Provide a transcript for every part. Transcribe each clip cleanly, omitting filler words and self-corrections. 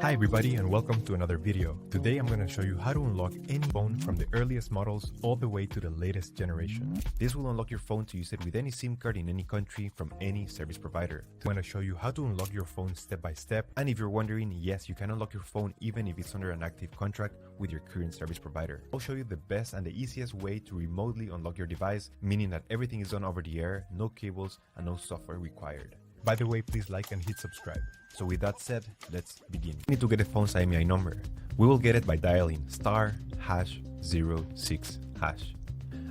Hi everybody and welcome to another video. Today I'm going to show you how to unlock any phone from the earliest models all the way to the latest generation. This will unlock your phone to use it with any SIM card in any country from any service provider. I'm going to show you how to unlock your phone step by step, and if you're wondering, yes, you can unlock your phone even if it's under an active contract with your current service provider. I'll show you the best and the easiest way to remotely unlock your device, meaning that everything is done over the air, no cables and no software required. By the way, please like and hit subscribe. So with that said, let's begin. We need to get the phone's IMEI number. We will get it by dialing *#06#.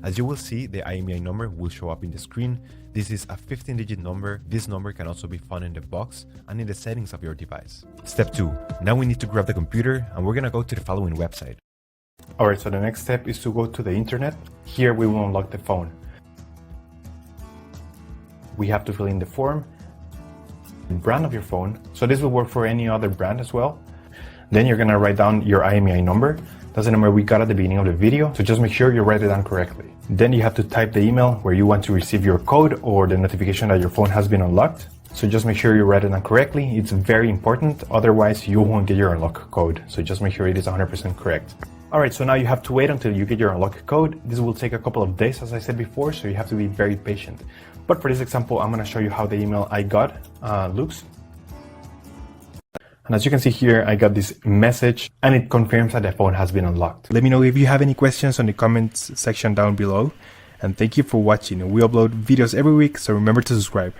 As you will see, the IMEI number will show up in the screen. This is a 15-digit number. This number can also be found in the box and in the settings of your device. Step 2. Now we need to grab the computer and we're gonna go to the following website. Alright, so the next step is to go to the internet. Here we will unlock the phone. We have to fill in the form, brand of your phone, so this will work for any other brand as well. Then you're gonna write down your IMEI number. That's the number we got at the beginning of the video, so just make sure you write it down correctly. Then you have to type the email where you want to receive your code or the notification that your phone has been unlocked. So just make sure you write it down correctly. It's very important, otherwise you won't get your unlock code. So just make sure it is 100% correct. Alright, so now you have to wait until you get your unlock code. This will take a couple of days, as I said before, so you have to be very patient. But for this example, I'm going to show you how the email I got looks. And as you can see here, I got this message and it confirms that the phone has been unlocked. Let me know if you have any questions on the comments section down below. And thank you for watching. We upload videos every week, so remember to subscribe.